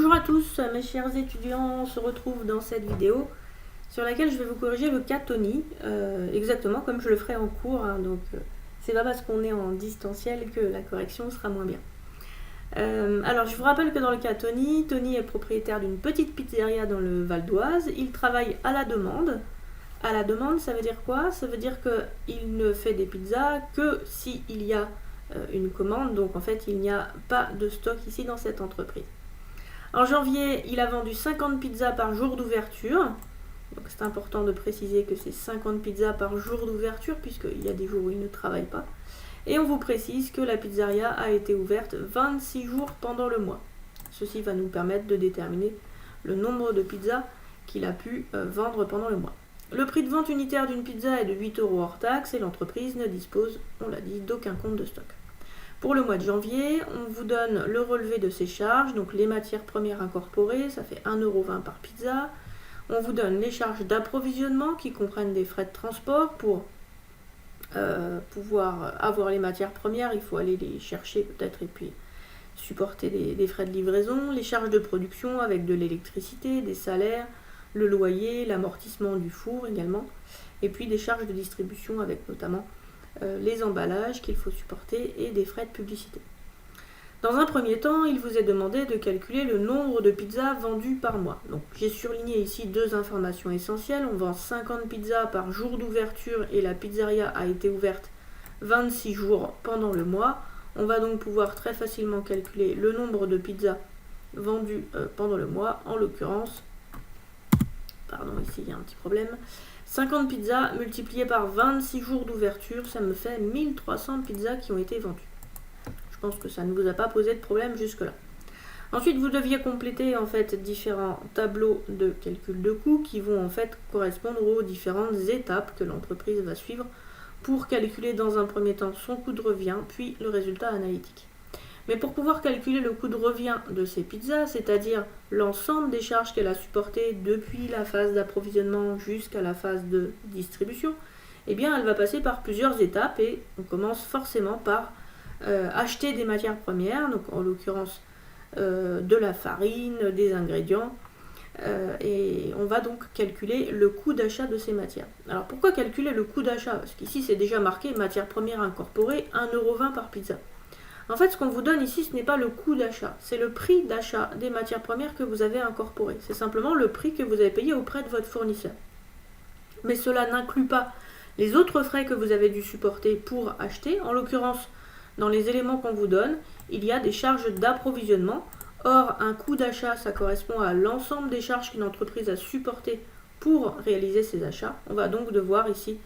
Bonjour à tous, mes chers étudiants, on se retrouve dans cette vidéo sur laquelle je vais vous corriger le cas Tony, exactement comme je le ferai en cours, hein, donc c'est pas parce qu'on est en distanciel que la correction sera moins bien. Alors je vous rappelle que dans le cas Tony, Tony est propriétaire d'une petite pizzeria dans le Val d'Oise, il travaille à la demande. À la demande, ça veut dire quoi? Ça veut dire qu'il ne fait des pizzas que s'il y a une commande, donc en fait il n'y a pas de stock ici dans cette entreprise. En janvier, il a vendu 50 pizzas par jour d'ouverture. Donc c'est important de préciser que c'est 50 pizzas par jour d'ouverture, puisqu'il y a des jours où il ne travaille pas. Et on vous précise que la pizzeria a été ouverte 26 jours pendant le mois. Ceci va nous permettre de déterminer le nombre de pizzas qu'il a pu vendre pendant le mois. Le prix de vente unitaire d'une pizza est de 8 € hors taxe et l'entreprise ne dispose, on l'a dit, d'aucun compte de stock. Pour le mois de janvier, on vous donne le relevé de ses charges, donc les matières premières incorporées, ça fait 1,20 € par pizza. On vous donne les charges d'approvisionnement qui comprennent des frais de transport. Pour pouvoir avoir les matières premières, il faut aller les chercher peut-être et puis supporter des frais de livraison. Les charges de production avec de l'électricité, des salaires, le loyer, l'amortissement du four également. Et puis des charges de distribution avec notamment les emballages qu'il faut supporter et des frais de publicité. Dans un premier temps, il vous est demandé de calculer le nombre de pizzas vendues par mois. Donc j'ai surligné ici deux informations essentielles. On vend 50 pizzas par jour d'ouverture et la pizzeria a été ouverte 26 jours pendant le mois. On va donc pouvoir très facilement calculer le nombre de pizzas vendues pendant le mois. En l'occurrence, pardon, ici il y a un petit problème. 50 pizzas multipliées par 26 jours d'ouverture, ça me fait 1300 pizzas qui ont été vendues. Je pense que ça ne vous a pas posé de problème jusque-là. Ensuite, vous deviez compléter en fait différents tableaux de calcul de coûts qui vont en fait correspondre aux différentes étapes que l'entreprise va suivre pour calculer dans un premier temps son coût de revient, puis le résultat analytique. Mais pour pouvoir calculer le coût de revient de ces pizzas, c'est-à-dire l'ensemble des charges qu'elle a supportées depuis la phase d'approvisionnement jusqu'à la phase de distribution, eh bien elle va passer par plusieurs étapes et on commence forcément par acheter des matières premières, donc en l'occurrence de la farine, des ingrédients, et on va donc calculer le coût d'achat de ces matières. Alors pourquoi calculer le coût d'achat? Parce qu'ici c'est déjà marqué matières premières incorporées, 1,20 € par pizza. En fait, ce qu'on vous donne ici, ce n'est pas le coût d'achat, c'est le prix d'achat des matières premières que vous avez incorporées. C'est simplement le prix que vous avez payé auprès de votre fournisseur. Mais cela n'inclut pas les autres frais que vous avez dû supporter pour acheter. En l'occurrence, dans les éléments qu'on vous donne, il y a des charges d'approvisionnement. Or, un coût d'achat, ça correspond à l'ensemble des charges qu'une entreprise a supportées pour réaliser ses achats. On va donc devoir ici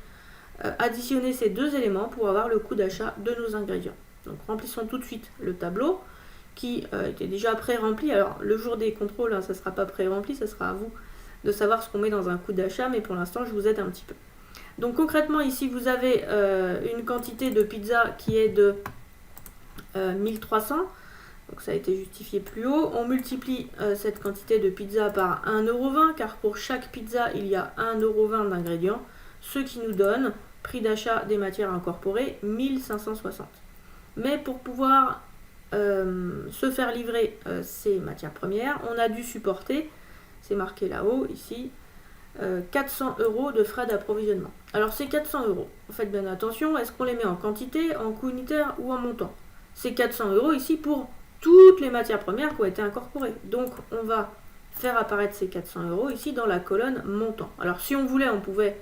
additionner ces deux éléments pour avoir le coût d'achat de nos ingrédients. Donc remplissons tout de suite le tableau qui était déjà pré-rempli. Alors le jour des contrôles, hein, ça ne sera pas pré-rempli, ça sera à vous de savoir ce qu'on met dans un coût d'achat, mais pour l'instant je vous aide un petit peu. Donc concrètement ici vous avez une quantité de pizza qui est de 1300, donc ça a été justifié plus haut. On multiplie cette quantité de pizza par 1,20 € car pour chaque pizza il y a 1,20 € d'ingrédients, ce qui nous donne prix d'achat des matières incorporées 1560. Mais pour pouvoir se faire livrer ces matières premières, on a dû supporter, c'est marqué là-haut, ici, 400 € de frais d'approvisionnement. Alors ces 400 €, faites bien attention, est-ce qu'on les met en quantité, en coût unitaire ou en montant? C'est 400 € ici pour toutes les matières premières qui ont été incorporées. Donc on va faire apparaître ces 400 € ici dans la colonne montant. Alors si on voulait, on pouvait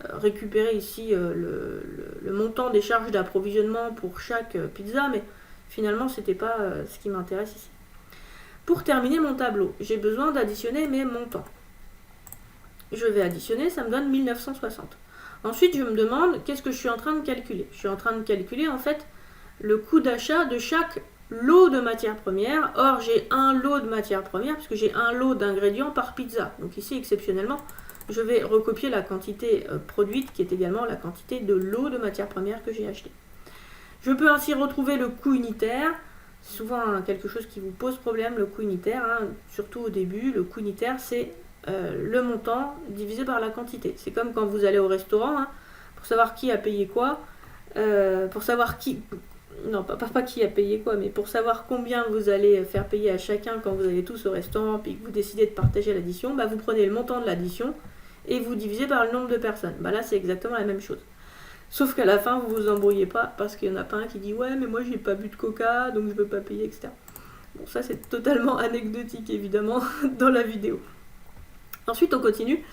récupérer ici le montant des charges d'approvisionnement pour chaque pizza, mais finalement c'était pas ce qui m'intéresse ici. Pour terminer mon tableau, j'ai besoin d'additionner mes montants. Je vais additionner, ça me donne 1960. Ensuite je me demande qu'est-ce que je suis en train de calculer. Je suis en train de calculer en fait le coût d'achat de chaque lot de matières premières. Or j'ai un lot de matières premières puisque j'ai un lot d'ingrédients par pizza. Donc ici exceptionnellement je vais recopier la quantité produite qui est également la quantité de l'eau de matière première que j'ai acheté. Je peux ainsi retrouver le coût unitaire. C'est souvent quelque chose qui vous pose problème, le coût unitaire, hein, surtout au début. Le coût unitaire, c'est le montant divisé par la quantité. C'est comme quand vous allez au restaurant, hein, pour savoir qui a payé quoi, pour savoir non, pas qui a payé quoi, mais pour savoir combien vous allez faire payer à chacun quand vous allez tous au restaurant, puis que vous décidez de partager l'addition, bah vous prenez le montant de l'addition et vous divisez par le nombre de personnes. Bah là, c'est exactement la même chose. Sauf qu'à la fin, vous vous embrouillez pas parce qu'il y en a pas un qui dit ouais, mais moi j'ai pas bu de coca, donc je veux pas payer, etc. Bon, ça c'est totalement anecdotique évidemment dans la vidéo. Ensuite, on continue.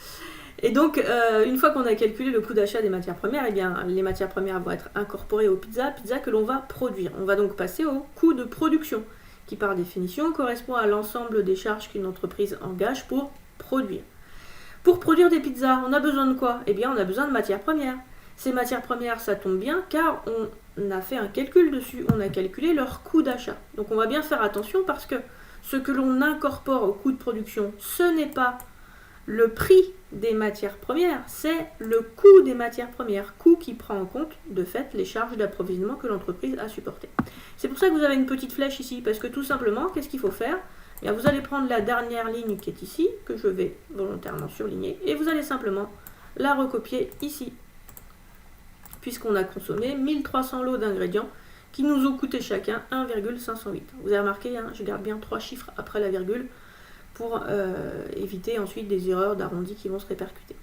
Et donc, une fois qu'on a calculé le coût d'achat des matières premières, eh bien, les matières premières vont être incorporées aux pizzas que l'on va produire. On va donc passer au coût de production, qui par définition correspond à l'ensemble des charges qu'une entreprise engage pour produire. Pour produire des pizzas, on a besoin de quoi? Eh bien, on a besoin de matières premières. Ces matières premières, ça tombe bien, car on a fait un calcul dessus, on a calculé leur coût d'achat. Donc on va bien faire attention parce que ce que l'on incorpore au coût de production, ce n'est pas le prix des matières premières, c'est le coût des matières premières, coût qui prend en compte de fait les charges d'approvisionnement que l'entreprise a supportées. C'est pour ça que vous avez une petite flèche ici, parce que tout simplement, qu'est-ce qu'il faut faire? Eh bien, vous allez prendre la dernière ligne qui est ici, que je vais volontairement surligner, et vous allez simplement la recopier ici, puisqu'on a consommé 1300 lots d'ingrédients qui nous ont coûté chacun 1,508. Vous avez remarqué, hein, je garde bien 3 chiffres après la virgule, pour éviter ensuite des erreurs d'arrondi qui vont se répercuter.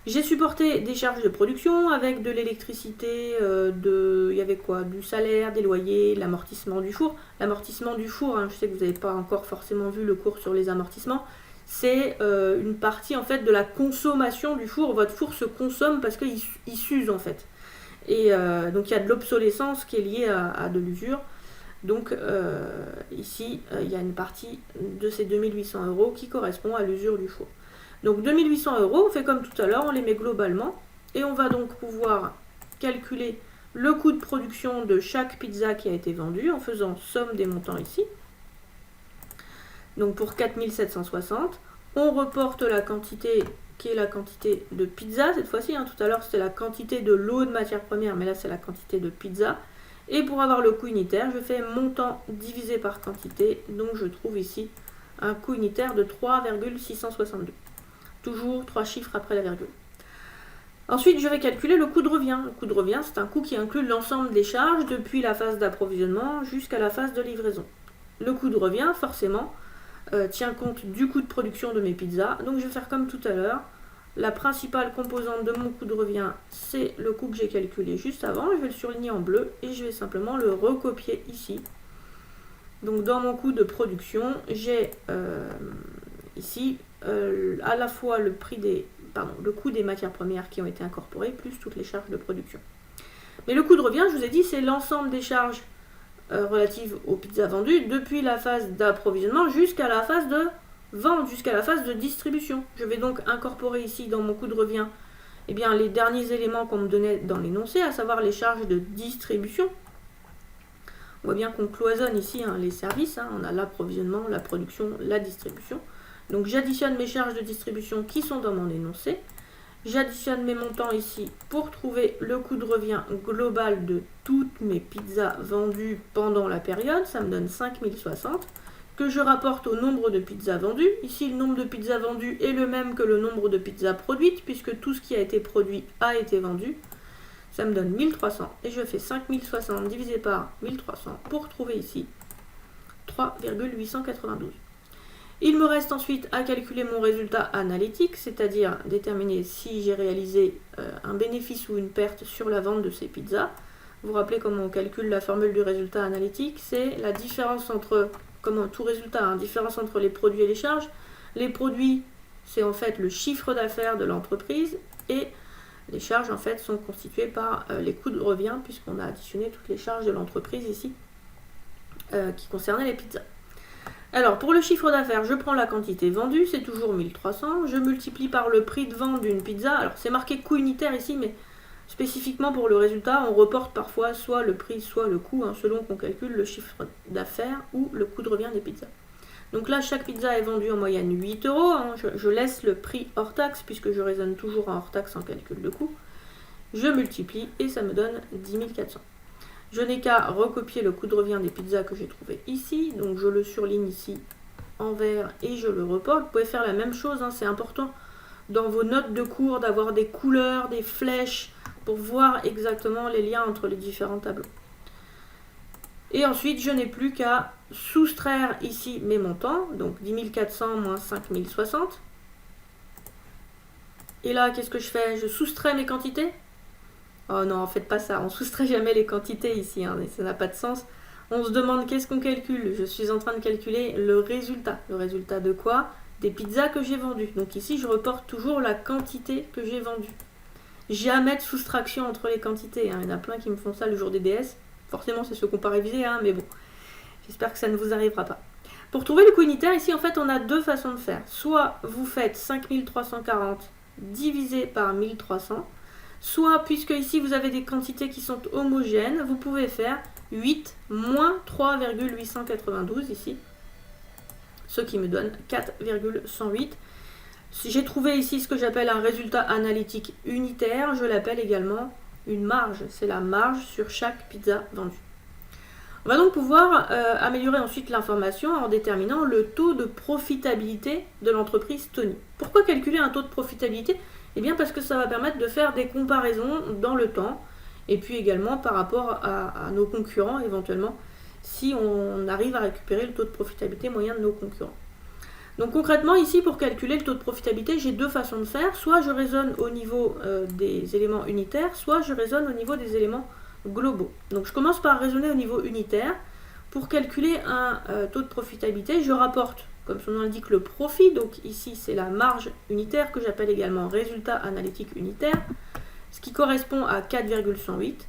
J'ai supporté des charges de production avec de l'électricité, il y avait quoi? Du salaire, des loyers, l'amortissement du four. L'amortissement du four, hein, je sais que vous n'avez pas encore forcément vu le cours sur les amortissements, c'est une partie en fait de la consommation du four. Votre four se consomme parce qu'il s'use en fait. Et donc il y a de l'obsolescence qui est liée à de l'usure. Donc ici, il y a une partie de ces 2800 € qui correspond à l'usure du four. Donc 2800 €, on fait comme tout à l'heure, on les met globalement. Et on va donc pouvoir calculer le coût de production de chaque pizza qui a été vendue en faisant somme des montants ici. Donc pour 4760, on reporte la quantité qui est la quantité de pizza cette fois-ci. Hein. Tout à l'heure, c'était la quantité de lot de matière première, mais là, c'est la quantité de pizza. Et pour avoir le coût unitaire, je fais montant divisé par quantité. Donc je trouve ici un coût unitaire de 3,662. Toujours 3 chiffres après la virgule. Ensuite, je vais calculer le coût de revient. Le coût de revient, c'est un coût qui inclut l'ensemble des charges depuis la phase d'approvisionnement jusqu'à la phase de livraison. Le coût de revient, forcément, tient compte du coût de production de mes pizzas. Donc je vais faire comme tout à l'heure. La principale composante de mon coût de revient, c'est le coût que j'ai calculé juste avant. Je vais le surligner en bleu et je vais simplement le recopier ici. Donc dans mon coût de production, j'ai ici à la fois le coût des matières premières qui ont été incorporées, plus toutes les charges de production. Mais le coût de revient, je vous ai dit, c'est l'ensemble des charges relatives aux pizzas vendues depuis la phase d'approvisionnement jusqu'à la phase de vente, jusqu'à la phase de distribution. Je vais donc incorporer ici dans mon coût de revient les derniers éléments qu'on me donnait dans l'énoncé, à savoir les charges de distribution. On voit bien qu'on cloisonne ici les services, on a l'approvisionnement, la production, la distribution. Donc j'additionne mes charges de distribution qui sont dans mon énoncé. J'additionne mes montants ici pour trouver le coût de revient global de toutes mes pizzas vendues pendant la période. Ça me donne 5060. Que je rapporte au nombre de pizzas vendues. Ici, le nombre de pizzas vendues est le même que le nombre de pizzas produites, puisque tout ce qui a été produit a été vendu. Ça me donne 1300. Et je fais 5060 divisé par 1300 pour trouver ici 3,892. Il me reste ensuite à calculer mon résultat analytique, c'est-à-dire déterminer si j'ai réalisé un bénéfice ou une perte sur la vente de ces pizzas. Vous vous rappelez comment on calcule la formule du résultat analytique? C'est la différence entre... Comme tout résultat, différence entre les produits et les charges. Les produits, c'est en fait le chiffre d'affaires de l'entreprise et les charges en fait sont constituées par les coûts de revient puisqu'on a additionné toutes les charges de l'entreprise ici qui concernaient les pizzas. Alors pour le chiffre d'affaires, je prends la quantité vendue, c'est toujours 1300. Je multiplie par le prix de vente d'une pizza. Alors c'est marqué coût unitaire ici, mais spécifiquement pour le résultat, on reporte parfois soit le prix, soit le coût, selon qu'on calcule le chiffre d'affaires ou le coût de revient des pizzas. Donc là, chaque pizza est vendue en moyenne 8 €. Je laisse le prix hors taxe, puisque je raisonne toujours en hors taxe en calcul de coût. Je multiplie et ça me donne 10 400. Je n'ai qu'à recopier le coût de revient des pizzas que j'ai trouvé ici. Donc je le surligne ici en vert et je le reporte. Vous pouvez faire la même chose, c'est important dans vos notes de cours d'avoir des couleurs, des flèches, pour voir exactement les liens entre les différents tableaux. Et ensuite, je n'ai plus qu'à soustraire ici mes montants. Donc 10 400 moins 5060. Et là, qu'est-ce que je fais? Je soustrais mes quantités? Oh non, faites pas ça. On soustrait jamais les quantités ici. Hein, ça n'a pas de sens. On se demande qu'est-ce qu'on calcule. Je suis en train de calculer le résultat. Le résultat de quoi? Des pizzas que j'ai vendues. Donc ici, je reporte toujours la quantité que j'ai vendue. Jamais de soustraction entre les quantités. Hein. Il y en a plein qui me font ça le jour des DS. Forcément, c'est ceux qu'on pas révisé, hein, mais bon. J'espère que ça ne vous arrivera pas. Pour trouver le coût unitaire, ici, en fait, on a deux façons de faire. Soit vous faites 5340 divisé par 1300. Soit, puisque ici, vous avez des quantités qui sont homogènes, vous pouvez faire 8 moins 3,892 ici. Ce qui me donne 4,108. J'ai trouvé ici ce que j'appelle un résultat analytique unitaire. Je l'appelle également une marge. C'est la marge sur chaque pizza vendue. On va donc pouvoir améliorer ensuite l'information en déterminant le taux de profitabilité de l'entreprise Tony. Pourquoi calculer un taux de profitabilité? Eh bien parce que ça va permettre de faire des comparaisons dans le temps et puis également par rapport à nos concurrents éventuellement si on arrive à récupérer le taux de profitabilité moyen de nos concurrents. Donc concrètement ici pour calculer le taux de profitabilité j'ai deux façons de faire, soit je raisonne au niveau des éléments unitaires, soit je raisonne au niveau des éléments globaux. Donc je commence par raisonner au niveau unitaire. Pour calculer un taux de profitabilité, je rapporte, comme son nom l'indique, le profit. Donc ici c'est la marge unitaire que j'appelle également résultat analytique unitaire, ce qui correspond à 4,108.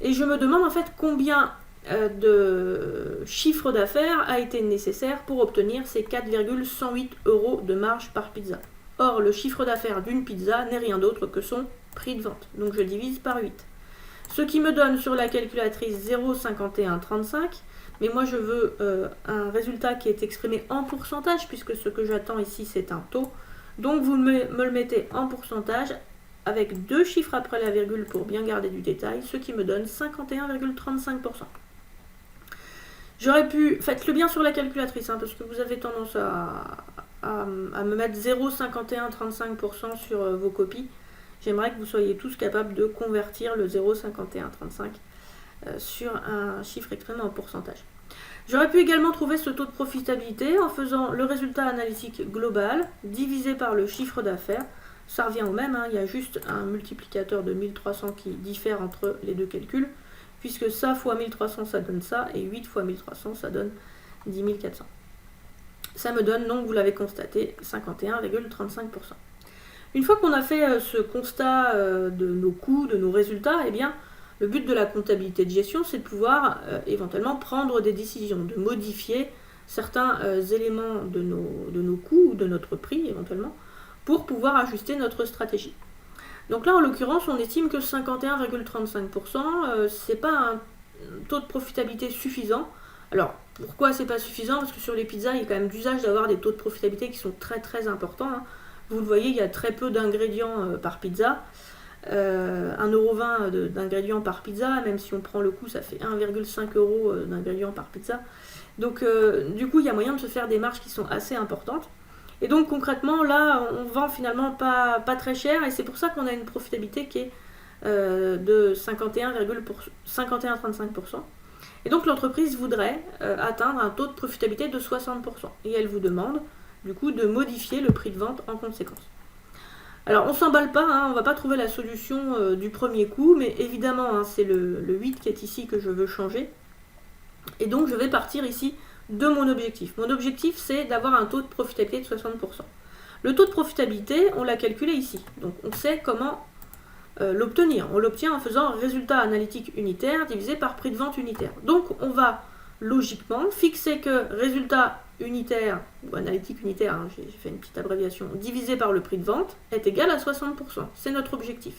Et je me demande en fait combien de chiffre d'affaires a été nécessaire pour obtenir ces 4,108 € de marge par pizza. Or, le chiffre d'affaires d'une pizza n'est rien d'autre que son prix de vente. Donc je divise par 8. Ce qui me donne sur la calculatrice 0,5135. Mais moi je veux un résultat qui est exprimé en pourcentage, puisque ce que j'attends ici c'est un taux. Donc vous me le mettez en pourcentage avec deux chiffres après la virgule pour bien garder du détail, ce qui me donne 51,35%. J'aurais pu, faites-le bien sur la calculatrice, hein, parce que vous avez tendance à me mettre 0,5135% sur vos copies. J'aimerais que vous soyez tous capables de convertir le 0,5135 sur un chiffre exprimé en pourcentage. J'aurais pu également trouver ce taux de profitabilité en faisant le résultat analytique global divisé par le chiffre d'affaires. Ça revient au même, hein, il y a juste un multiplicateur de 1300 qui diffère entre les deux calculs, puisque ça fois 1300 ça donne ça, et 8 fois 1300 ça donne 10 400. Ça me donne donc, vous l'avez constaté, 51,35%. Une fois qu'on a fait ce constat de nos coûts, de nos résultats, eh bien, le but de la comptabilité de gestion, c'est de pouvoir éventuellement prendre des décisions, de modifier certains éléments de nos coûts ou de notre prix éventuellement, pour pouvoir ajuster notre stratégie. Donc là, en l'occurrence, on estime que 51,35%, c'est pas un taux de profitabilité suffisant. Alors, pourquoi c'est pas suffisant? Parce que sur les pizzas, il y a quand même d'usage d'avoir des taux de profitabilité qui sont très très importants. Hein. Vous le voyez, il y a très peu d'ingrédients par pizza. 1,20 € d'ingrédients par pizza, même si on prend le coût, ça fait 1,5 € d'ingrédients par pizza. Donc, du coup, il y a moyen de se faire des marges qui sont assez importantes. Et donc concrètement, là, on vend finalement pas très cher, et c'est pour ça qu'on a une profitabilité qui est de 51,35%. Et donc l'entreprise voudrait atteindre un taux de profitabilité de 60%. Et elle vous demande, du coup, de modifier le prix de vente en conséquence. Alors on ne s'emballe pas, hein, on ne va pas trouver la solution du premier coup, mais évidemment, hein, c'est le 8 qui est ici que je veux changer. Et donc je vais partir ici de mon objectif. Mon objectif, c'est d'avoir un taux de profitabilité de 60%. Le taux de profitabilité, on l'a calculé ici. Donc, on sait comment l'obtenir. On l'obtient en faisant résultat analytique unitaire divisé par prix de vente unitaire. Donc, on va logiquement fixer que résultat unitaire, ou analytique unitaire, hein, j'ai fait une petite abréviation, divisé par le prix de vente, est égal à 60%. C'est notre objectif.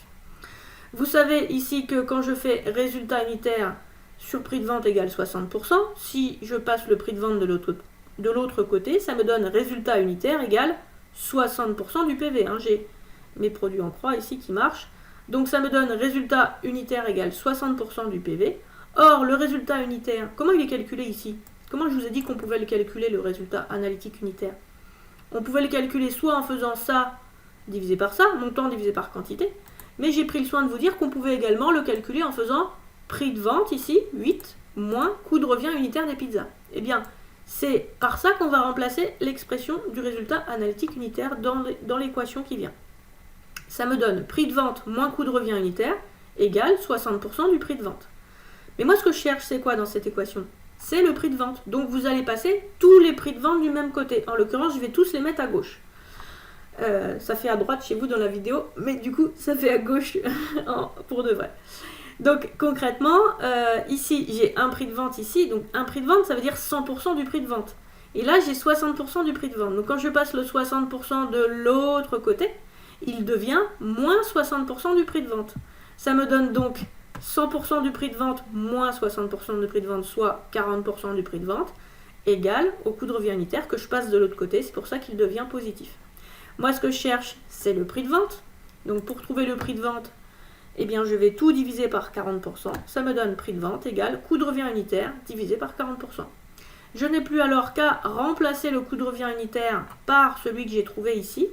Vous savez ici que quand je fais résultat unitaire sur prix de vente égale 60%, si je passe le prix de vente de l'autre côté, ça me donne résultat unitaire égale 60% du PV. Hein. J'ai mes produits en croix ici qui marchent. Donc ça me donne résultat unitaire égale 60% du PV. Or, le résultat unitaire, comment il est calculé ici? Comment je vous ai dit qu'on pouvait le calculer, le résultat analytique unitaire? On pouvait le calculer soit en faisant ça divisé par ça, montant divisé par quantité, mais j'ai pris le soin de vous dire qu'on pouvait également le calculer en faisant prix de vente ici, 8, moins coût de revient unitaire des pizzas. Eh bien, c'est par ça qu'on va remplacer l'expression du résultat analytique unitaire dans l'équation qui vient. Ça me donne prix de vente moins coût de revient unitaire égale 60% du prix de vente. Mais moi, ce que je cherche, c'est quoi dans cette équation? C'est le prix de vente. Donc, vous allez passer tous les prix de vente du même côté. En l'occurrence, je vais tous les mettre à gauche. Ça fait à droite chez vous dans la vidéo, mais du coup, ça fait à gauche pour de vrai. Donc, concrètement, ici, j'ai un prix de vente ici. Donc, un prix de vente, ça veut dire 100% du prix de vente. Et là, j'ai 60% du prix de vente. Donc, quand je passe le 60% de l'autre côté, il devient moins 60% du prix de vente. Ça me donne donc 100% du prix de vente moins 60% du prix de vente, soit 40% du prix de vente, égale au coût de revient unitaire que je passe de l'autre côté. C'est pour ça qu'il devient positif. Moi, ce que je cherche, c'est le prix de vente. Donc, pour trouver le prix de vente, eh bien, je vais tout diviser par 40%. Ça me donne prix de vente égale coût de revient unitaire divisé par 40%. Je n'ai plus alors qu'à remplacer le coût de revient unitaire par celui que j'ai trouvé ici,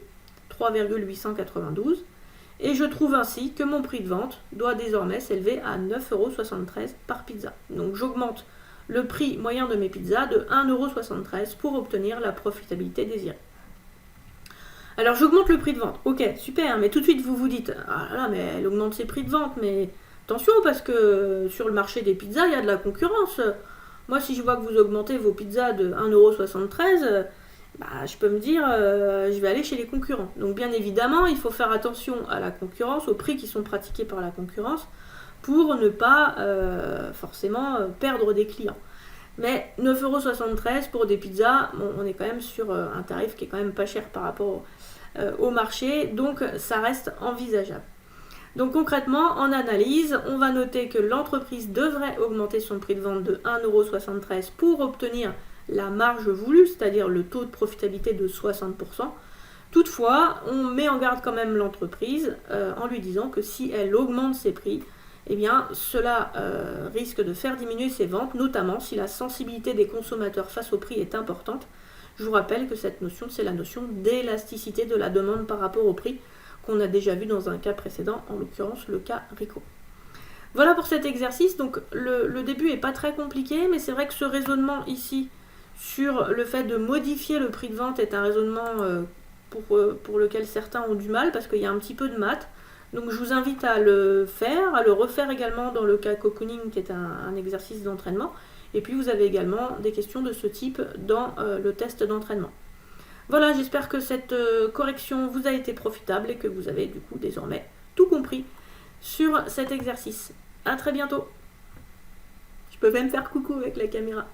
3,892. Et je trouve ainsi que mon prix de vente doit désormais s'élever à 9,73 € par pizza. Donc, j'augmente le prix moyen de mes pizzas de 1,73 € pour obtenir la profitabilité désirée. Alors j'augmente le prix de vente, ok, super, mais tout de suite vous vous dites, ah là, mais elle augmente ses prix de vente, mais attention parce que sur le marché des pizzas, il y a de la concurrence. Moi, si je vois que vous augmentez vos pizzas de 1,73 €, je peux me dire, je vais aller chez les concurrents. Donc bien évidemment, il faut faire attention à la concurrence, aux prix qui sont pratiqués par la concurrence, pour ne pas forcément perdre des clients. Mais 9,73 € pour des pizzas, bon, on est quand même sur un tarif qui est quand même pas cher par rapport au marché, donc ça reste envisageable. Donc concrètement, en analyse, on va noter que l'entreprise devrait augmenter son prix de vente de 1,73 € pour obtenir la marge voulue, c'est-à-dire le taux de profitabilité de 60%. Toutefois, on met en garde quand même l'entreprise en lui disant que si elle augmente ses prix, eh bien, cela risque de faire diminuer ses ventes, notamment si la sensibilité des consommateurs face au prix est importante. Je vous rappelle que cette notion, c'est la notion d'élasticité de la demande par rapport au prix qu'on a déjà vu dans un cas précédent, en l'occurrence le cas Rico. Voilà pour cet exercice. Donc le début n'est pas très compliqué, mais c'est vrai que ce raisonnement ici sur le fait de modifier le prix de vente est un raisonnement pour lequel certains ont du mal parce qu'il y a un petit peu de maths. Donc je vous invite à le faire, à le refaire également dans le cas cocooning qui est un exercice d'entraînement. Et puis vous avez également des questions de ce type dans le test d'entraînement. Voilà, j'espère que cette correction vous a été profitable et que vous avez du coup désormais tout compris sur cet exercice. A très bientôt. Je peux même faire coucou avec la caméra.